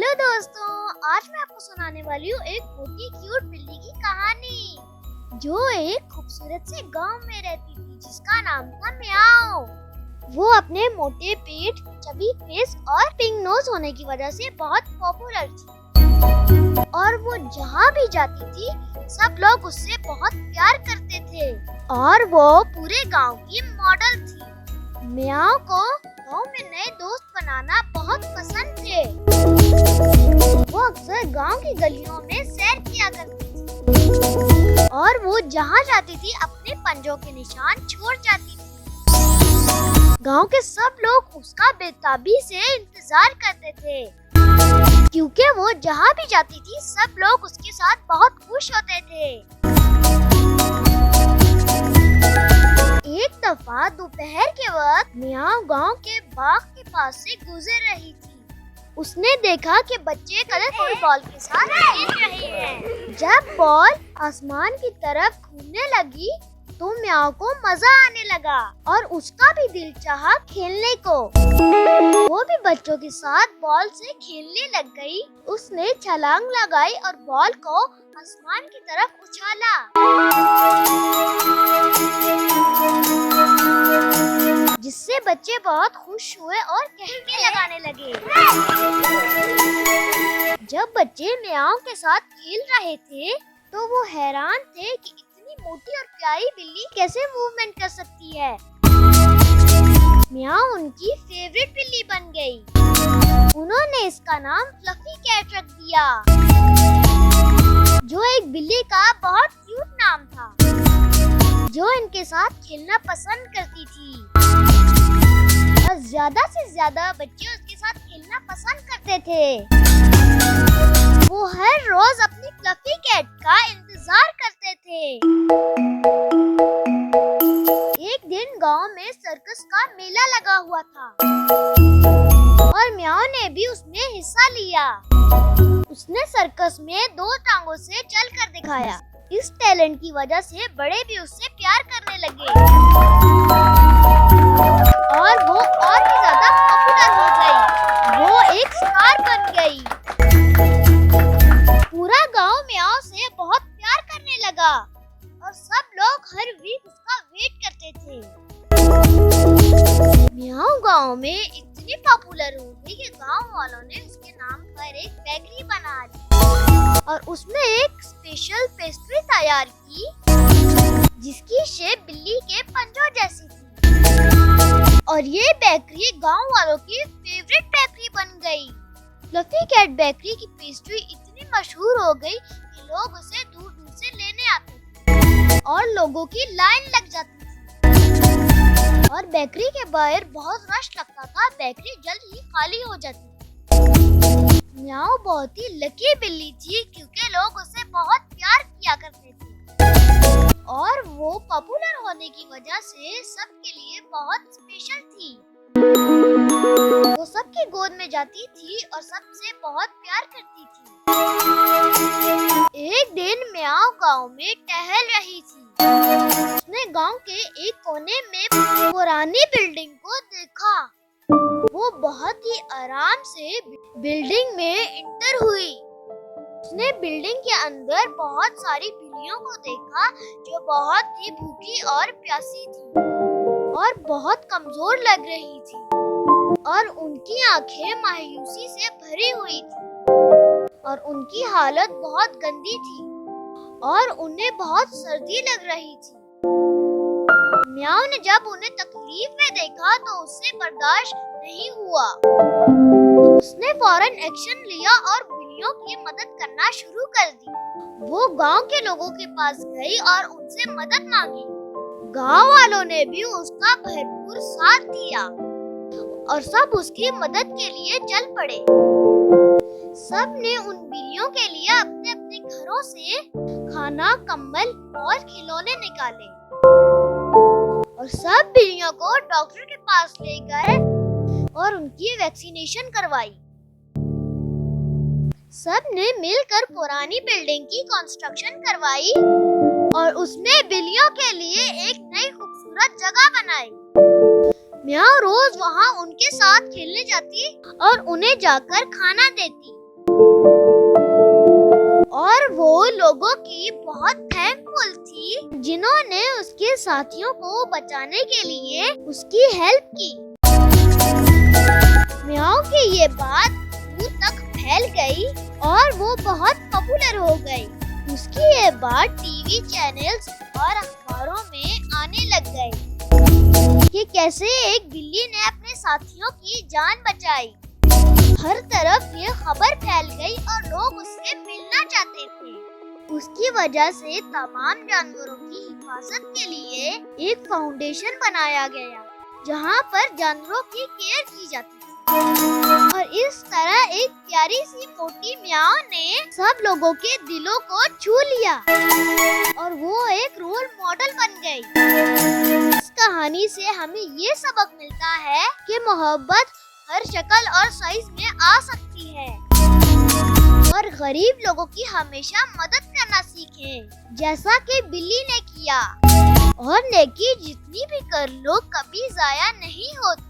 Hello दोस्तों, आज मैं आपको सुनाने वाली हूँ एक मोटी क्यूट बिल्ली की कहानी जो एक खूबसूरत से गांव में रहती थी जिसका नाम था म्याऊ। वो अपने मोटे पेट, चबी फेस और पिंक नोज होने की वजह से बहुत पॉपुलर थी और वो जहाँ भी जाती थी सब लोग उससे बहुत प्यार करते थे और वो पूरे गांव की मॉडल थी। म्याऊ को गांव में नए दोस्त बनाना बहुत पसंद थे। वो अक्सर गांव की गलियों में सैर किया करती थी और वो जहाँ जाती थी अपने पंजों के निशान छोड़ जाती थी। गांव के सब लोग उसका बेताबी से इंतजार करते थे क्योंकि वो जहाँ भी जाती थी सब लोग उसके साथ बहुत खुश होते थे। एक दफा दोपहर के वक्त म्याऊ गांव के बाग के पास से गुजर रही थी। उसने देखा कि बच्चे कलरफुल बॉल के साथ खेल रहे हैं। जब बॉल आसमान की तरफ घूमने लगी तो म्याऊ को मजा आने लगा और उसका भी दिल चाहा खेलने को। वो भी बच्चों के साथ बॉल से खेलने लग गई। उसने छलांग लगाई और बॉल को आसमान की तरफ उछाला। जिससे बच्चे बहुत खुश हुए और कहके लगाने लगे। जब बच्चे म्याऊ के साथ खेल रहे थे तो वो हैरान थे कि इतनी मोटी और प्यारी बिल्ली कैसे मूवमेंट कर सकती है। म्याऊ उनकी फेवरेट बिल्ली बन गई। उन्होंने इसका नाम फ्लफी कैट रख दिया जो एक बिल्ली का बहुत क्यूट नाम था जो इनके साथ खेलना पसंद करती थी और ज्यादा से ज्यादा बच्चे उसके साथ खेलना पसंद करते थे। वो हर रोज अपनी फ्लफी कैट का इंतजार करते थे। एक दिन गांव में सर्कस का मेला लगा हुआ था और म्याऊ ने भी उसमें हिस्सा लिया। उसने सर्कस में 2 टांगों से चलकर दिखाया। इस टैलेंट की वजह से बड़े भी उससे प्यार करने लगे और वो और भी ज्यादा पॉपुलर हो गई। वो एक स्टार बन गई। पूरा गांव म्याऊ से बहुत प्यार करने लगा और सब लोग हर वीक उसका वेट करते थे। म्याऊ गांव में इतनी पॉपुलर हो गई कि गांव वालों ने उसके नाम पर एक बेकरी बना दी और उसमें एक स्पेशल पेस्ट्री तैयार की जिसकी शेप बिल्ली के पंजों जैसी थी और ये बेकरी गांव वालों की फेवरेट बेकरी बन गई। फ्लफी कैट बेकरी की पेस्ट्री इतनी मशहूर हो गई कि लोग उसे दूर दूर से लेने आते थे और लोगों की लाइन लग जाती थी और बेकरी के बाहर बहुत रश लगता था। बेकरी जल्द ही खाली हो जाती थी। म्याऊ बहुत ही लकी बिल्ली थी क्योंकि लोग उसे बहुत प्यार किया करते थे और वो पॉपुलर होने की वजह से सबके लिए बहुत स्पेशल थी। वो सबकी गोद में जाती थी और सबसे बहुत प्यार करती थी। एक दिन म्याऊ गांव में टहल रही थी। उसने गांव के एक कोने में पुरानी बिल्डिंग को देखा। वो बहुत ही आराम से बिल्डिंग में इंटर हुई। उसने बिल्डिंग के अंदर बहुत सारी बिल्लियों को देखा जो बहुत ही भूखी और प्यासी थी और बहुत कमजोर लग रही थी और उनकी आंखें मायूसी से भरी हुई थी और उनकी हालत बहुत गंदी थी और उन्हें बहुत सर्दी लग रही थी। म्याऊ ने जब उन्हें तकलीफ में देखा तो उससे बर्दाश्त नहीं हुआ। उसने फौरन एक्शन लिया और बिल्लियों की मदद करना शुरू कर दी। वो गांव के लोगों के पास गई और उनसे मदद मांगी। गांव वालों ने भी उसका भरपूर साथ दिया और सब उसकी मदद के लिए चल पड़े। सब ने उन बिल्लियों के लिए अपने अपने घरों से खाना, कंबल और खिलौने निकाले और सब बिल्लियों को डॉक्टर के पास ले गए और उनकी वैक्सीनेशन करवाई। सब ने मिलकर पुरानी बिल्डिंग की कंस्ट्रक्शन करवाई और उसमें बिल्लियों के लिए एक नई खूबसूरत जगह बनाई। म्याऊ रोज वहाँ उनके साथ खेलने जाती और उन्हें जाकर खाना देती। और वो लोगों की बहुत थैंकफुल थी जिन्होंने उसके साथियों को बचाने के लिए उसकी हेल्प की। म्याऊ की ये बात दूर तक फैल गई और वो बहुत पॉपुलर हो गई। उसकी ये बात टीवी चैनल्स और अखबारों में आने लग गई कि कैसे एक बिल्ली ने अपने साथियों की जान बचाई। हर तरफ ये खबर फैल गई और लोग उससे मिलना चाहते थे। उसकी वजह से तमाम जानवरों की हिफाजत के लिए एक फाउंडेशन बनाया गया जहाँ पर जानवरों की केयर की जाती थी। और इस तरह एक प्यारी सी मोटी म्याऊ ने सब लोगों के दिलों को छू लिया और वो एक रोल मॉडल बन गई। इस कहानी से हमें ये सबक मिलता है कि मोहब्बत हर शक्ल और साइज में आ सकती है और गरीब लोगों की हमेशा मदद करना सीखें, जैसा कि बिल्ली ने किया। और नेकी जितनी भी कर लो कभी जाया नहीं होती।